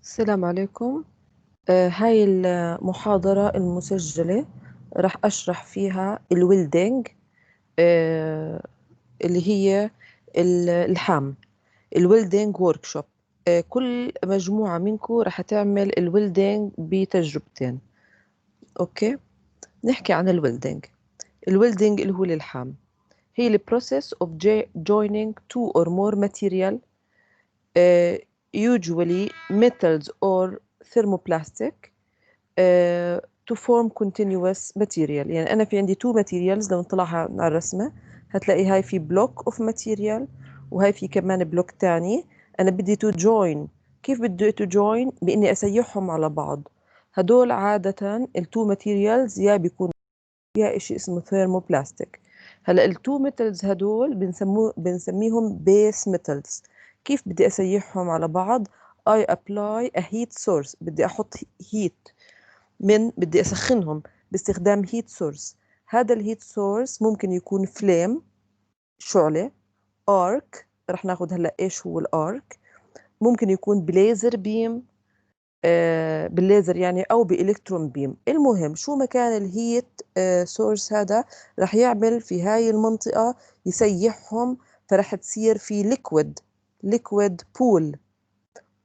السلام عليكم. هاي المحاضرة المسجلة راح أشرح فيها الويلدينج، آه اللي هي الحام الويلدينج ووركشوب. كل مجموعة منكم راح تعمل الويلدينج بتجربتين. أوكي، نحكي عن الويلدينج. الويلدينج اللي هو للحام هي ال process of joining two or more material, uh, usually metals or thermoplastic, to form continuous material. يعني أنا في عندي two materials، لو نطلعها على الرسمة هتلاقي هاي في block of material وهاي في كمان block تاني. أنا بدي to join. كيف بدي to join؟ بإني أسيحهم على بعض. هدول عادة ال two materials يا بيكون يا إشي اسمه thermoplastic. هلا ال two metals هدول بنسميهم base metals. كيف بدي أسيحهم على بعض؟ I apply a heat source. بدي أحط heat، بدي أسخنهم باستخدام هيت سورس. هذا الهيت سورس ممكن يكون فليم، شعلة، ارك. رح ناخد هلا ايش هو الارك. ممكن يكون بليزر بيم، بالليزر يعني، او بالكترون بيم. المهم شو مكان الهيت سورس هذا رح يعمل في هاي المنطقة، يسيحهم. فرح تصير في ليكويد بول،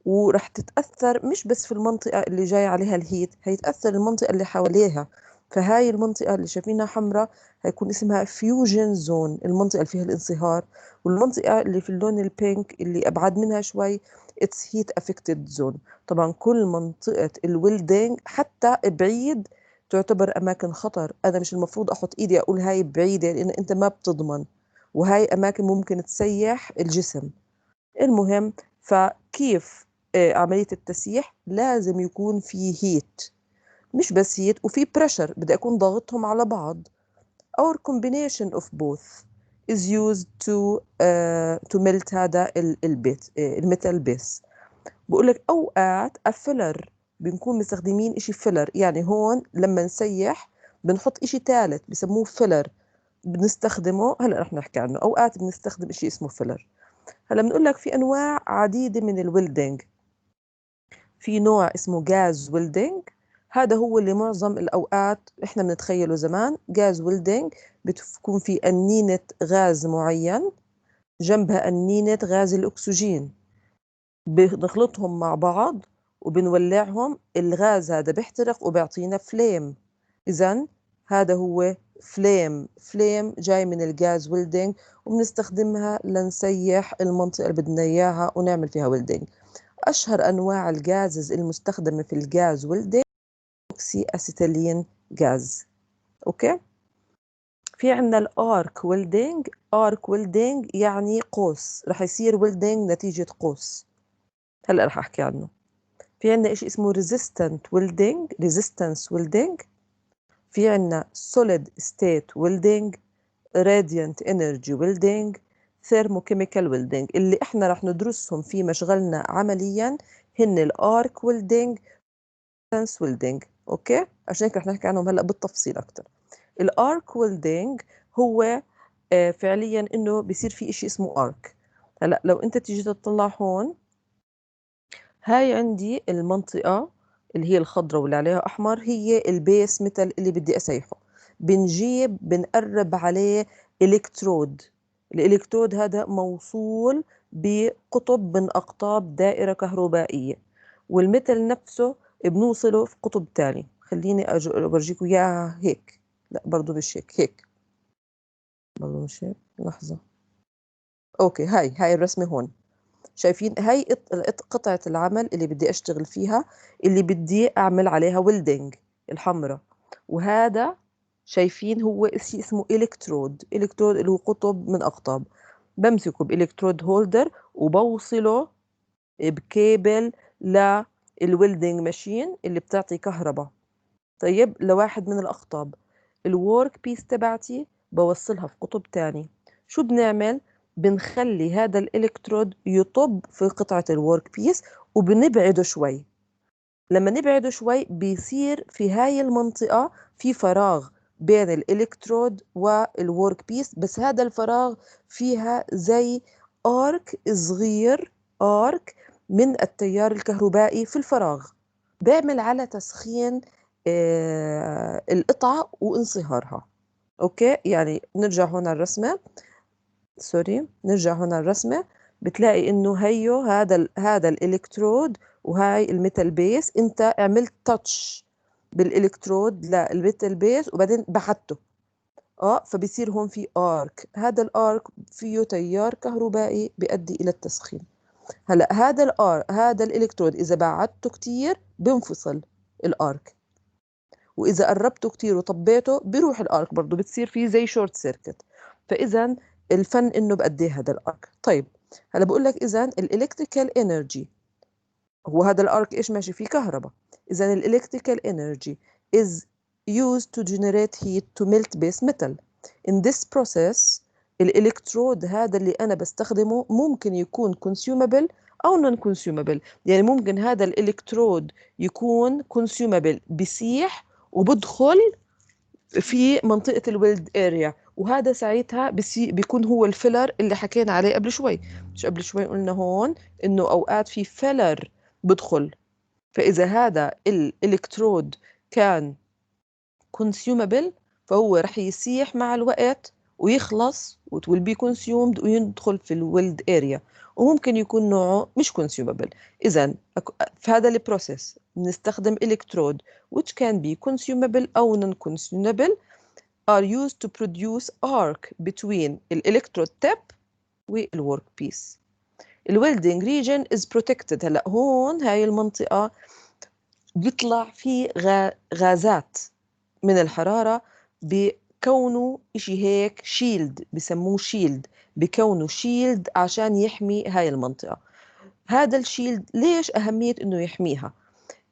ورح تتأثر مش بس في المنطقة اللي جاي عليها الهيت، هيتأثر المنطقة اللي حواليها. فهاي المنطقة اللي شايفينها حمراء هيكون اسمها فيوجن زون، المنطقة اللي فيها الانصهار. والمنطقة اللي في اللون البينك اللي أبعد منها شوي اتس هيت افكتد زون. طبعا كل منطقة الويلدينج حتى بعيد تعتبر أماكن خطر. أنا مش المفروض أحط إيدي أقول هاي بعيدة، لأن أنت ما بتضمن، وهاي أماكن ممكن تسيح الجسم. المهم، فكيف عملية التسييح لازم يكون في هيت، مش بس هيت، وفي بريشر بدي أكون ضاغطهم على بعض. or combination of both is used to melt هذا البيت الميتال بيس. بقول لك أوقات أفلر بنكون مستخدمين إشي فيلر. يعني هون لما نسيح بنحط إشي ثالث بسموه فيلر، بنستخدمه. هلا رح نحكي عنه. أوقات بنستخدم إشي اسمه فيلر. هلا بنقول لك في أنواع عديدة من الويلدينج. في نوع اسمه جاز ويلدينج، هذا هو اللي معظم الأوقات إحنا بنتخيله زمان. جاز ويلدينج بتكون في أنينة غاز معين جنبها أنينة غاز الأكسجين، بنخلطهم مع بعض وبنولعهم. الغاز هذا بيحترق وبيعطينا فليم. إذن هذا هو فليم جاي من الجاز ويلدينج، وبنستخدمها لنسيح المنطقة اللي بدنا إياها ونعمل فيها ويلدينج. أشهر أنواع الجازز المستخدمة في الجاز ويلدينج أوكسي أسيتيلين جاز. أوكي، في عنا الارك ويلدينج. ارك ويلدينج يعني قوس، رح يصير ويلدينج نتيجة قوس. هلأ رح أحكي عنه. في عنا إشي اسمه resistance welding. في عنا solid state welding, radiant energy welding, thermochemical welding. اللي احنا رح ندرسهم في مشغلنا عمليا هن الارك ويلدينج، resistance welding. اوكي، عشان هيك رح نحكي عنهم هلا بالتفصيل اكثر. الارك ويلدينج هو فعليا انه بيصير في إشي اسمه ارك. هلا لو انت تيجي تطلع هون، هاي عندي المنطقة اللي هي الخضراء واللي عليها أحمر، هي البيس ميتال اللي بدي أسيحه. بنقرب عليه إلكترود. الإلكترود هذا موصول بقطب من أقطاب دائرة كهربائية، والميتال نفسه بنوصله في قطب تاني. خليني أورجيكم إياها هيك. لا برضو مش هيك، هيك برضو مش هيك. لحظة. أوكي، هاي الرسمة هون. شايفين هاي قطعة العمل اللي بدي أشتغل فيها، اللي بدي أعمل عليها ويلدينج، الحمراء. وهذا شايفين هو شيء اسمه إلكترود اللي هو قطب من أقطاب. بمسكه بإلكترود هولدر وبوصله بكيبل للويلدينج ماشين اللي بتعطي كهرباء. طيب، لواحد من الأقطاب الورك بيس تبعتي بوصلها في قطب تاني. شو بنعمل؟ بنخلي هذا الإلكترود يطب في قطعة الورك بيس وبنبعده شوي. لما نبعده شوي بيصير في هاي المنطقة في فراغ بين الإلكترود والورك بيس، بس هذا الفراغ فيها زي آرك صغير، آرك من التيار الكهربائي في الفراغ، بيعمل على تسخين القطعة وانصهارها. أوكي، يعني نرجع هون على الرسمة، نرجع هون على الرسمة، بتلاقي إنه هيو هذا الإلكترود وهاي الميتال بيس، أنت عملت تاتش بالإلكترود للميتال بيس وبعدين بعدته، فبيصير هون في آرك، هذا الآرك فيه تيار كهربائي بيؤدي إلى التسخين. هلا هذا الإلكترود إذا بعدته كتير بينفصل الآرك، وإذا قربته كتير وطبيته بيروح الآرك برضه، بتصير فيه زي شورت سيركت. فإذا الفن إنه بقد إيه هذا الآرك. طيب هلا بقول لك إذا الإلكتريكال إنرجي، هو هذا الآرك إيش ماشي فيه كهرباء، إذا الإلكتريكال إنرجي is used to generate heat to melt base metal. In this process الإلكترود هذا اللي أنا بستخدمه ممكن يكون consumable أو non consumable، يعني ممكن هذا الإلكترود يكون consumable بيسيح وبدخل في منطقة الويلد اريا، وهذا ساعتها بيكون هو الفيلر اللي حكينا عليه قبل شوي. مش قبل شوي قلنا هون انه اوقات في فيلر بدخل، فاذا هذا الالكترود كان consumable فهو رح يسيح مع الوقت ويخلص will be consumed ويدخل في الويلد اريا، وممكن يكون نوعه مش consumable. إذا في هذا البروسيس بنستخدم إلكترود which can be consumable أو non-consumable are used to produce arc between الإلكترود tip والwork piece. الويلدنج region is protected. هلا هون هاي المنطقة بيطلع في غازات من الحرارة، بكونه إشي هيك شيلد، بسموه شيلد، بكونه شيلد عشان يحمي هاي المنطقة. هذا الشيلد ليش أهمية إنه يحميها؟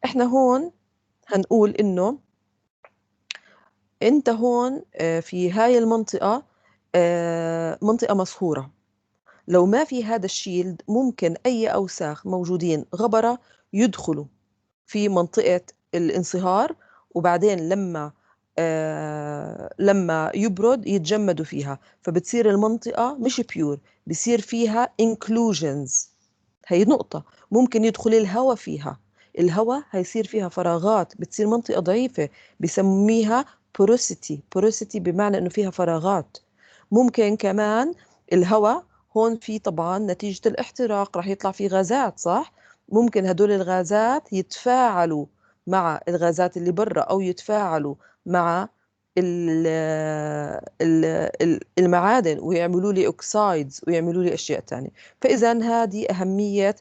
إحنا هون هنقول إنه أنت هون في هاي المنطقة منطقة مصهورة، لو ما في هذا الشيلد ممكن أي أوساخ موجودين غبرة يدخلوا في منطقة الانصهار، وبعدين لما يبرد يتجمدوا فيها، فبتصير المنطقة مش بيور، بصير فيها inclusions. هي نقطة، ممكن يدخل الهواء فيها، الهواء هيصير فيها فراغات، بتصير منطقة ضعيفة، بسميها porosity بمعنى إنه فيها فراغات. ممكن كمان الهواء هون في طبعا نتيجة الاحتراق رح يطلع فيه غازات، صح؟ ممكن هدول الغازات يتفاعلوا مع الغازات اللي برا، أو يتفاعلوا مع المعادن ويعملوا لي أوكسايدز ويعملوا لي أشياء تانية. فإذا هذه أهمية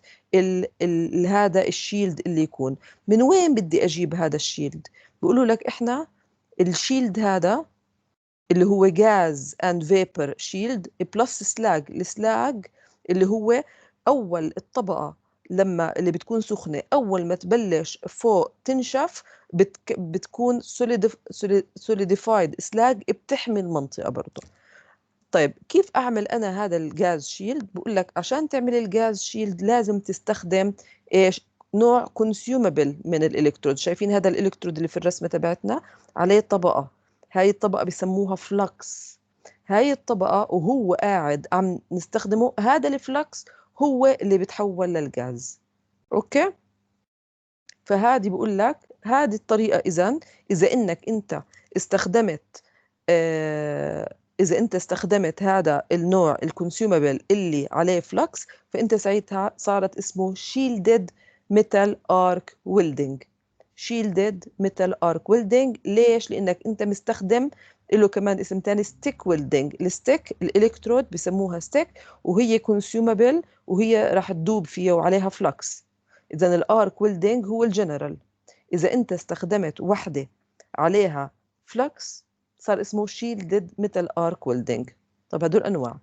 هذا الشيلد اللي يكون. من وين بدي أجيب هذا الشيلد؟ بيقولوا لك إحنا الشيلد هذا اللي هو غاز اند فيبر شيلد بلس سلاج. السلاج اللي هو اول الطبقه لما اللي بتكون سخنه، اول ما تبلش فوق تنشف بتكون سوليديفايد سلاج، بتحمي المنطقه برضه. طيب كيف اعمل انا هذا الغاز شيلد؟ بقول لك عشان تعمل الغاز شيلد لازم تستخدم ايش؟ نوع كونسيومبل من الالكترود. شايفين هذا الالكترود اللي في الرسمه تبعتنا عليه طبقه، هاي الطبقه بسموها فلكس. هاي الطبقه وهو قاعد عم نستخدمه، هذا الفلكس هو اللي بتحول للغاز. اوكي، فهذه بقول لك هذه الطريقه. اذا انك انت استخدمت إذا أنت استخدمت هذا النوع الكونسيومبل اللي عليه فلكس، فأنت ساعتها صارت اسمه shielded metal arc welding. shielded metal arc welding. ليش؟ لأنك أنت مستخدم له كمان اسم تاني stick welding. الستيك الإلكترود بسموها stick، وهي consumable وهي راح تدوب فيها وعليها فلكس. إذا الارك ويلدينج هو الجنرال. إذا أنت استخدمت وحدة عليها فلكس صار اسمه shielded metal arc welding. طب هدول أنواع.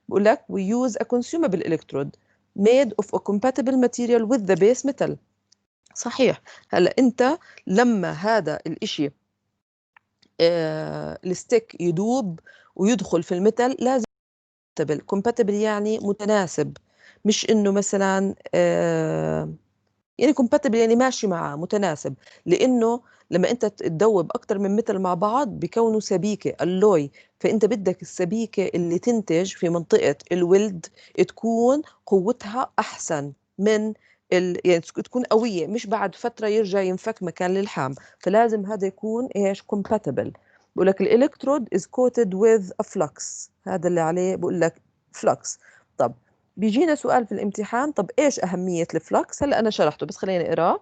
بقول لك we use a consumable electrode made of a compatible material with the base metal. صحيح. هلا أنت لما هذا الإشي الستيك يدوب ويدخل في الميتال لازم compatible يعني متناسب، مش إنه مثلا يعني compatible يعني ماشي معاه متناسب، لأنه لما أنت تدوب أكتر من متل مع بعض بكونوا سبيكة اللوي، فأنت بدك السبيكة اللي تنتج في منطقة الولد تكون قوتها أحسن من يعني تكون قوية، مش بعد فترة يرجع ينفك مكان للحام، فلازم هذا يكون إيش compatible. بقول لك الإلكترود is coated with a flux، هذا اللي عليه بقول لك flux. طب بيجينا سؤال في الامتحان، طب إيش أهمية الفلكس؟ هلا أنا شرحته بس خلينا نقراه.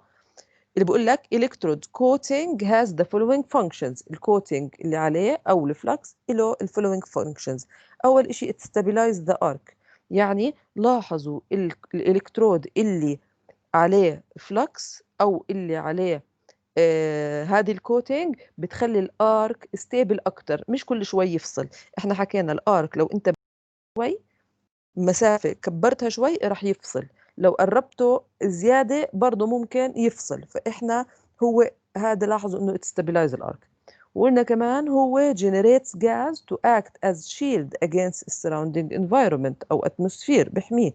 اللي بقول لك electrode coating has the following functions. الكوتينج اللي عليه أو الفلكس له ال following functions. أول إشي it stabilize the arc، يعني لاحظوا الإلكترود اللي عليه فلكس او اللي عليه هذه الكوتينج بتخلي الارك ستيبل اكتر، مش كل شوي يفصل. احنا حكينا الارك لو انت شوي مسافة كبرتها شوي راح يفصل، لو قربته زيادة برضه ممكن يفصل. فاحنا هو هذا لاحظوا انه stabilize الارك. وقلنا كمان هو generates gas to act as shield against surrounding environment او atmosphere، بحميه.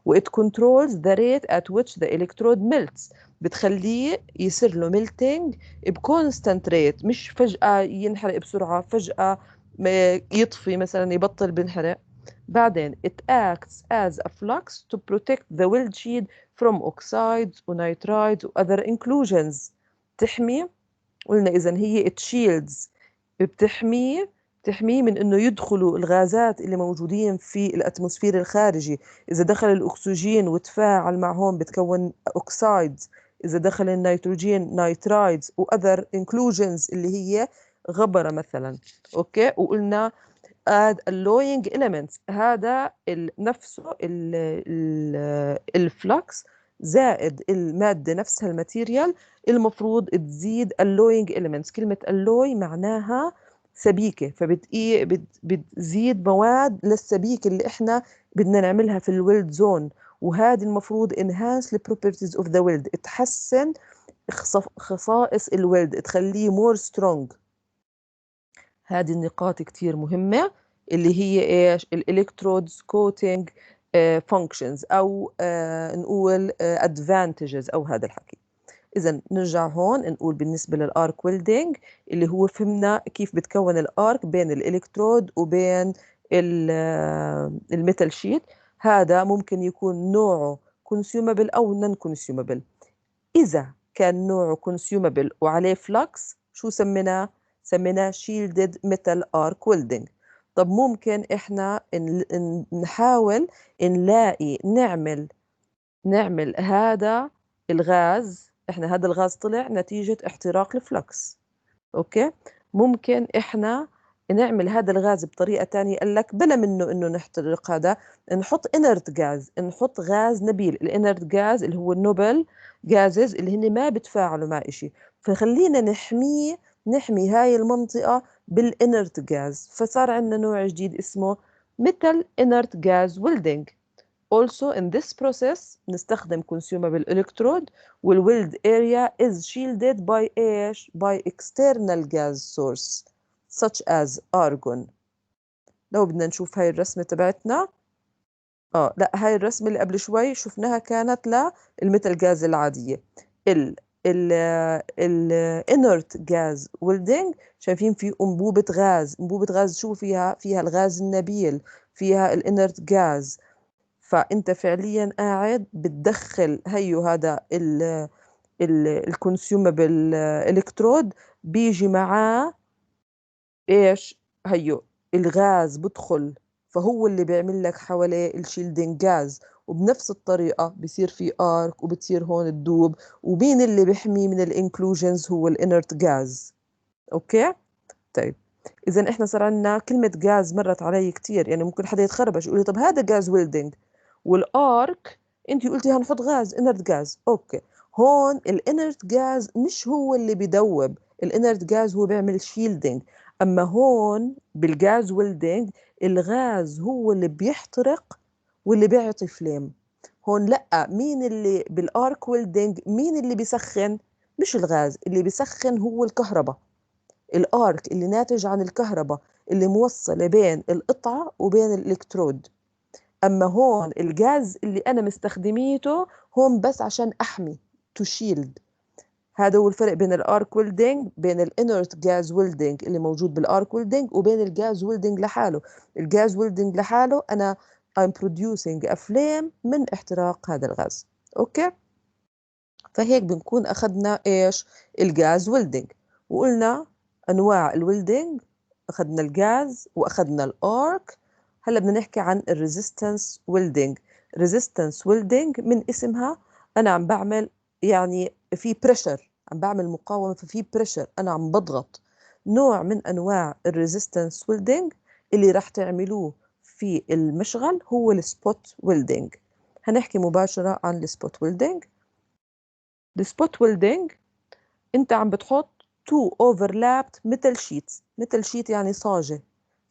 وit controls the rate at which the electrode melts، بتخليه يصير له melting بكونستانت ريت، مش فجأة ينحرق بسرعة، فجأة يطفي مثلا يبطل بنحرق. بعدين it acts as a flux to protect the weld sheet from oxides ونيترايدز و other inclusions. تحمي، قلنا إذا هي it shields، بتحميه من انه يدخلوا الغازات اللي موجودين في الاتموسفير الخارجي. اذا دخل الاكسجين وتفاعل معهم بتكون اوكسايدز، اذا دخل النيتروجين نيترايدز واذر انكلوجنز اللي هي غبره مثلا. اوكي، وقلنا add alloying elements، هذا نفسه الفلكس زائد المادة نفسها الماتيريال المفروض تزيد alloying elements. كلمة alloy معناها سبيكة، بتزيد مواد للسبيكة اللي احنا بدنا نعملها في الويلد زون. وهذه المفروض enhance the properties of the weld، تحسن خصائص الويلد، تخليه more strong. هذه النقاط كتير مهمة اللي هي إيش الإلكترودز كوتينج فانكشنز أو نقول advantages أو هذا الحكي. إذا نرجع هون نقول بالنسبة للآرك ويلدينج اللي هو فهمنا كيف بتكون الآرك بين الإلكترود وبين الميتال شيت. هذا ممكن يكون نوعه consumable أو non consumable. إذا كان نوعه consumable وعليه فلكس شو سميناه؟ سميناه shielded metal arc welding. طب ممكن إحنا نحاول نلاقي نعمل هذا الغاز، إحنا هذا الغاز طلع نتيجة احتراق الفلكس. أوكي، ممكن إحنا نعمل هذا الغاز بطريقة تانية. قال لك بلا منه إنه نحترق هذا، نحط inert غاز، نحط غاز نبيل. الانرت غاز اللي هو النوبل غازز اللي هن ما بتفاعلوا مع إشي، فخلينا نحمي هاي المنطقة بالانرت غاز. فصار عندنا نوع جديد اسمه metal inert gas welding. Also in this process نستخدم consumable electrode والweld area is shielded by ايش؟ by external gas source such as argon. لو بدنا نشوف هاي الرسمة تبعتنا، لا هاي الرسمة اللي قبل شوي شفناها كانت للميتال غاز العادية. ال ال inert gas welding شايفين في أنبوبة غاز شو فيها الغاز النبيل، فيها الانرت غاز. فانت فعليا قاعد بتدخل هيو هذا الكونسيومبل الكترود، بيجي معاه ايش؟ هيو الغاز بدخل، فهو اللي بيعمل لك حواليه الشيلدنج غاز. وبنفس الطريقة بصير في ارك وبتصير هون الدوب. ومين اللي بيحمي من الانكلوجنز؟ هو الانرت غاز. اوكي، طيب اذا احنا صار عندنا كلمة غاز مرت علي كتير، يعني ممكن حدا يتخربش يقول لي طب هذا غاز ويلدينج والارك انت قلتي هنحط غاز انرت غاز. اوكي، هون الانرت غاز مش هو اللي بيدوب، الانرت غاز هو بيعمل شيلدينج. اما هون بالغاز ويلدينج الغاز هو اللي بيحترق واللي بيعطي فليم. هون لا، مين اللي بالارك ويلدينج مين اللي بيسخن؟ مش الغاز، اللي بيسخن هو الكهرباء، الارك اللي ناتج عن الكهرباء اللي موصلة بين القطعة وبين الإلكترود. أما هون الغاز اللي أنا مستخدميته هون بس عشان أحمي to shield. هذا هو الفرق بين الارك ويلدينج، بين الانرت غاز ويلدينج اللي موجود بالارك ويلدينج وبين الغاز ويلدينج لحاله. الغاز ويلدينج لحاله أنا I'm producing a flame من احتراق هذا الغاز. أوكي، فهيك بنكون أخذنا إيش؟ الجاز ويلدينج. وقلنا أنواع الويلدينج، أخذنا الجاز وأخذنا الآرك. هلا بدنا نحكي عن الريزيستنس ويلدينج. ريزيستنس ويلدينج من اسمها أنا عم بعمل يعني في بريشر، عم بعمل مقاومة ففي بريشر، أنا عم بضغط. نوع من أنواع الريزيستنس ويلدينج اللي راح تعملوه في المشغل هو السبوت ويلدينج. هنحكي مباشرة عن السبوت ويلدينج. السبوت ويلدينج انت عم بتحط تو اوفرلابد ميتال شيتس. ميتال شيت يعني صاجة.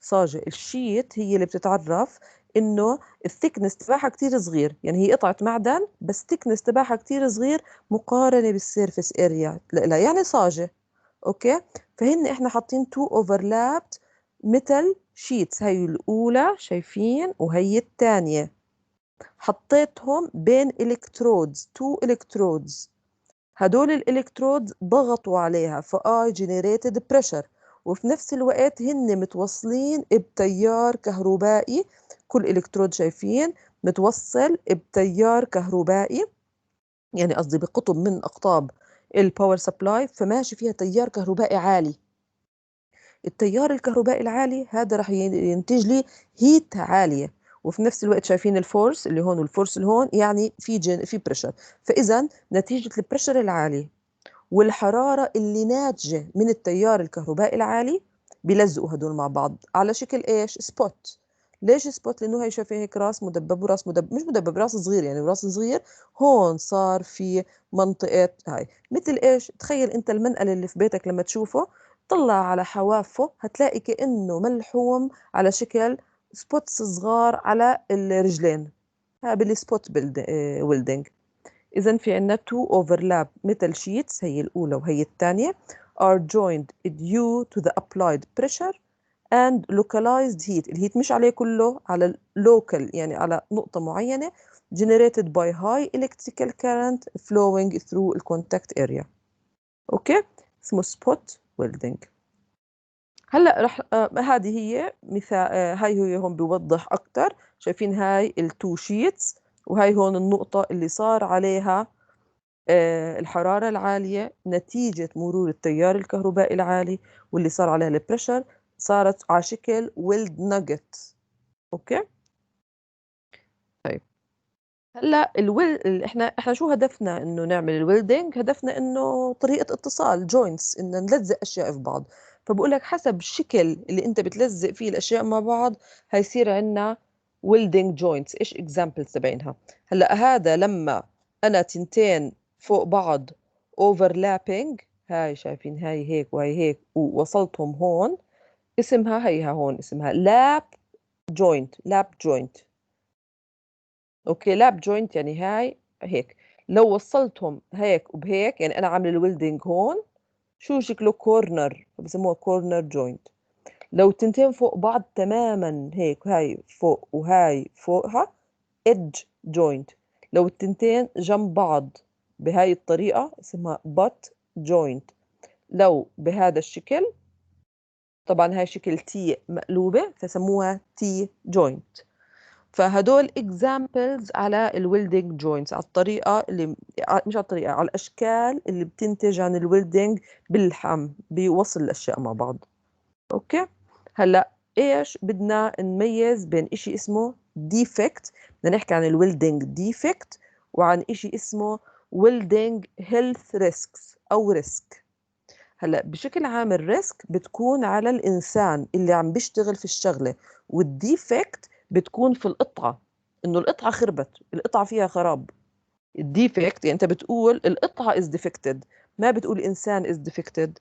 صاجة الشيت هي اللي بتتعرف انه الثيكنس تبعها كتير صغير، يعني هي قطعة معدن بس الثيكنس تبعها كتير صغير مقارنة بالسيرفس اريا لا يعني صاجة. اوكي، فهن احنا حاطين تو اوفرلابد ميتال شيتس، هي الاولى شايفين وهي الثانية. حطيتهم بين الكترودز، تو الكترودز. هدول الإلكترودز ضغطوا عليها فآي generated pressure، وفي نفس الوقت هن متوصلين بتيار كهربائي. كل إلكترود شايفين متوصل بتيار كهربائي، يعني قصدي بقطب من أقطاب الباور سبلاي، فماشي فيها تيار كهربائي عالي. التيار الكهربائي العالي هذا راح ينتج لي هيت عالية، وفي نفس الوقت شايفين الفورس اللي هون والفورس اللي هون، يعني في بريشر. فإذا نتيجة البريشر العالي والحرارة اللي ناتجة من التيار الكهربائي العالي بيلزقوا هدول مع بعض على شكل ايش؟ سبوت. ليش سبوت؟ لانه هي شايفه هيك راس مدبب وراس مدبب، مش مدبب، راس صغير يعني، راس صغير. هون صار في منطقه هاي مثل ايش؟ تخيل انت المنقل اللي في بيتك لما تشوفه طلع على حوافه هتلاقي كانه ملحوم على شكل سبوتس صغار على الرجلين. هذا بالسبوت ويلدينج. إذا في عندنا two overlap metal sheets، هي الأولى وهي الثانية، are joined due to the applied pressure and localized heat. الهيت مش عليه كله، على local يعني على نقطة معينة، generated by high electrical current flowing through the contact area. أوكي، اسمه spot welding. هلا رح هذه هي مثال، هاي هي هون بيوضح أكتر. شايفين هاي التو شيتس، وهاي هون النقطة اللي صار عليها الحرارة العالية نتيجة مرور التيار الكهربائي العالي، واللي صار عليها البريشر صارت على شكل ويلد ناجت. اوكي، طيب هلا احنا شو هدفنا انه نعمل الويلدينج؟ هدفنا انه طريقة اتصال جوينتس، ان نلزق اشياء في بعض. فبقول لك حسب الشكل اللي انت بتلزق فيه الاشياء مع بعض هيصير عندنا ويلدينج جوينتس. ايش اكزامبلز تبعينها؟ هلا هذا لما انا تنتين فوق بعض overlapping، هاي شايفين هاي هيك وهي هيك ووصلتهم هون، اسمها هيها هون اسمها لاب جوينت. لاب جوينت. اوكي، لاب جوينت يعني هاي هيك. لو وصلتهم هيك وبهيك، يعني انا عامله الويلدينج هون شو شكله؟ كورنر، بسموها كورنر جوينت. لو التنتين فوق بعض تماما هيك، هاي فوق وهاي فوقها، ايدج جوينت. لو التنتين جنب بعض بهاي الطريقة اسمها بوت جوينت. لو بهذا الشكل، طبعا هاي شكل تي مقلوبة فسموها تي جوينت. فهدول examples على الويلدينج جوينتس، على الطريقة اللي مش على الطريقة، على الأشكال اللي بتنتج عن الويلدينج باللحام بيوصل الأشياء مع بعض. أوكي، هلأ إيش بدنا نميز بين إشي اسمه defect؟ بدنا نحكي عن الويلدينج defect وعن إشي اسمه ويلدينج health risks أو risk. هلا بشكل عام الريسك بتكون على الانسان اللي عم بيشتغل في الشغله، والديفكت بتكون في القطعه، انه القطعه خربت، القطعه فيها خراب. الديفكت يعني انت بتقول القطعه از ديفكتد، ما بتقول الانسان از ديفكتد.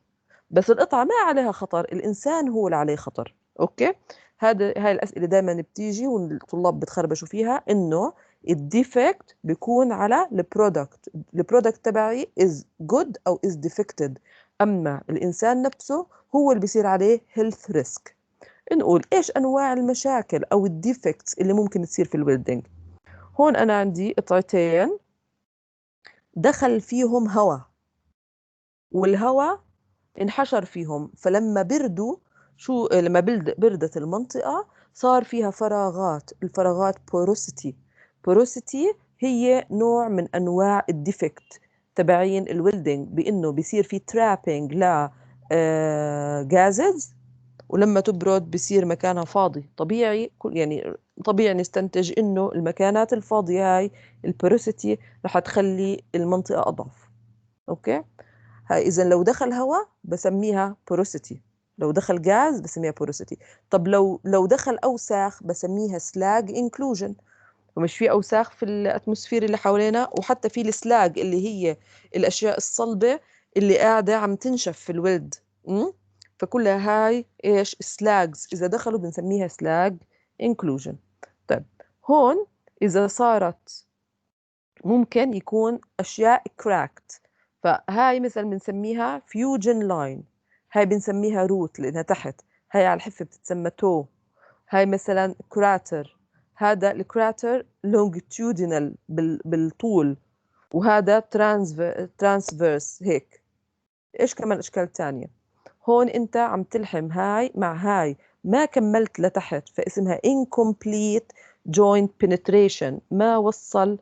بس القطعه ما عليها خطر، الانسان هو اللي عليه خطر. اوكي، هاي الاسئله دائما بتيجي والطلاب بتخربشوا فيها، انه الديفكت بيكون على البرودكت، البرودكت تبعي از جود او از ديفكتد، اما الانسان نفسه هو اللي بيصير عليه هيلث ريسك. نقول ايش انواع المشاكل او الديفكتس اللي ممكن تصير في الويلدينج. هون انا عندي قطعتين دخل فيهم هواء، والهواء انحشر فيهم، فلما بردوا، شو لما بردت المنطقة صار فيها فراغات. الفراغات بوروسيتي. بوروسيتي هي نوع من أنواع الديفكت. تبعين الويلدنج بإنه بيصير في ترابينج ل جازز، ولما تبرد بصير مكانها فاضي طبيعي. يعني طبيعي نستنتج إنه المكانات الفاضية هاي البروسيتي رح تخلي المنطقة أضعف. أوكي، هاي إذا لو دخل هواء بسميها بوروسيتي، لو دخل غاز بسميها بوروسيتي. طب لو دخل أوساخ بسميها سلاج انكلوجن. ومش في أوساخ في الأتموسفير اللي حوالينا، وحتى في السلاج اللي هي الأشياء الصلبة اللي قاعدة عم تنشف في الولد. فكلها هاي إيش؟ سلاجز. إذا دخلوا بنسميها سلاج انكلوجن. طيب هون إذا صارت ممكن يكون أشياء كراكت، فهاي مثلا بنسميها فيوجن لاين، هاي بنسميها روت لأنها تحت، هاي على الحفة بتتسمى تو. هاي مثلا كراتر، هذا الكراتر لونجيتيودينال بالطول، وهذا ترانسفيرس هيك. ايش كمان اشكال تانية؟ هون انت عم تلحم هاي مع هاي، ما كملت لتحت، فاسمها incomplete joint penetration، ما وصل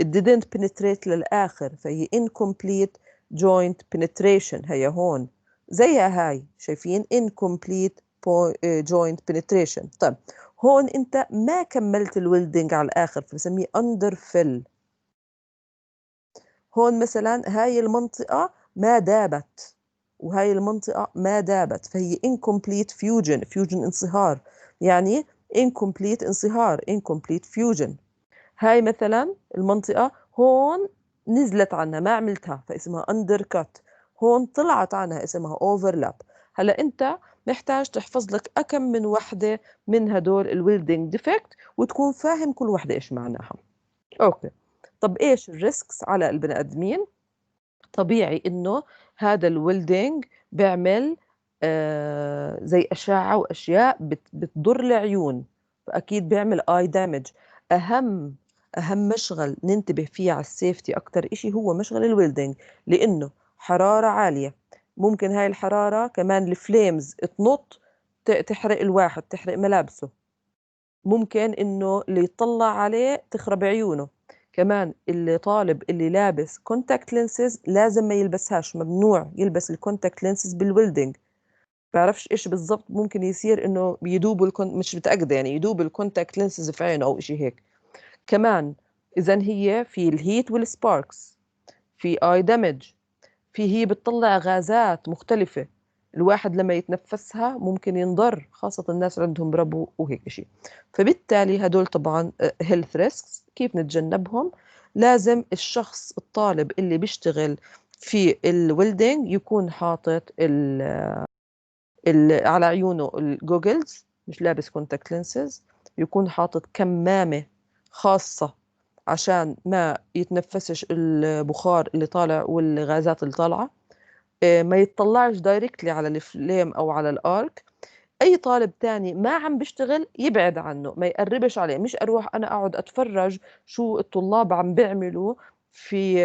it didn't penetrate للآخر، فهي incomplete joint penetration. هي هون زيها هاي، شايفين incomplete joint penetration. طيب هون انت ما كملت الويلدنج على الآخر، فبسميه underfill. هون مثلا هاي المنطقة ما دابت وهاي المنطقة ما دابت، فهي incomplete fusion انصهار، يعني incomplete انصهار incomplete fusion. هاي مثلا المنطقة هون نزلت عنها ما عملتها فاسمها undercut، هون طلعت عنها اسمها overlap. هلا انت محتاج تحفظ لك أكم من وحدة من هدول الويلدنج ديفكت وتكون فاهم كل وحدة ايش معناها. اوكي، طب ايش الريسكس على البني ادمين؟ طبيعي انه هذا الويلدنج بيعمل زي اشعه واشياء بتضر العيون، فاكيد بيعمل اي دامج. اهم مشغل ننتبه فيه على السيفتي اكتر اشي هو مشغل الويلدنج، لانه حراره عاليه، ممكن هاي الحراره كمان الفليمز تنط تحرق الواحد، تحرق ملابسه، ممكن انه اللي يطلع عليه تخرب عيونه. كمان اللي طالب اللي لابس كونتاكت لينسز لازم ما يلبسهاش، ممنوع يلبس الكونتاكت لينسز بالويلدنج. بعرفش ايش بالضبط ممكن يصير، انه يدوب مش متأكدة، يعني يدوب الكونتاكت لينسز في عينه او اشي هيك. كمان اذا هي في الهيت والسباركس، في اي دامج، هي بتطلع غازات مختلفة، الواحد لما يتنفسها ممكن ينضر، خاصة الناس اللي عندهم ربو وهيك شيء. فبالتالي هدول طبعا health risks كيف نتجنبهم؟ لازم الشخص الطالب اللي بيشتغل في الويلدينج يكون حاطط على عيونه الجوجلز، مش لابس كونتاكت لينسز، يكون حاطط كمامة خاصة عشان ما يتنفسش البخار اللي طالع والغازات اللي طالعة. ما يتطلعش دايركتلي على الفليم او على الارك. اي طالب تاني ما عم بيشتغل يبعد عنه، ما يقربش عليه، مش اروح انا اقعد اتفرج شو الطلاب عم بيعملوا في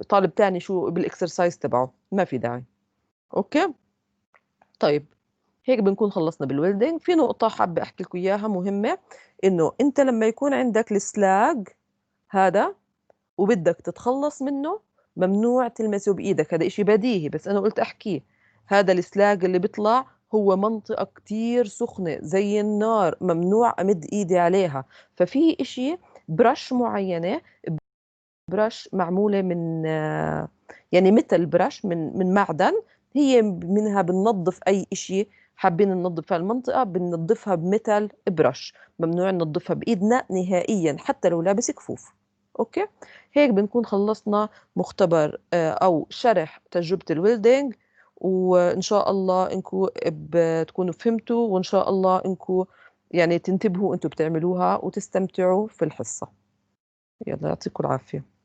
طالب تاني شو بالاكسرسايز تبعه، ما في داعي. اوكي، طيب هيك بنكون خلصنا بالويلدنج. في نقطة حابة احكي لكم اياها مهمة، انه انت لما يكون عندك السلاج هذا وبدك تتخلص منه ممنوع تلمسه بإيدك، هذا إشي بديهي بس أنا قلت أحكيه. هذا السلاج اللي بيطلع هو منطقة كتير سخنة زي النار، ممنوع أمد إيدي عليها. ففي إشي برش معينة، برش معمولة من يعني مثل برش من معدن، هي منها بننظف أي إشي حابين ننظف هالمنطقة، بننظفها بمثل برش، ممنوع ننظفها بإيدنا نهائيا حتى لو لابس كفوف. أوكي، هيك بنكون خلصنا مختبر أو شرح تجربة الويلدينج، وإن شاء الله إنكم بتكونوا فهمتوا، وإن شاء الله إنكم يعني تنتبهوا أنتوا بتعملوها وتستمتعوا في الحصة. يلا يعطيكم العافية.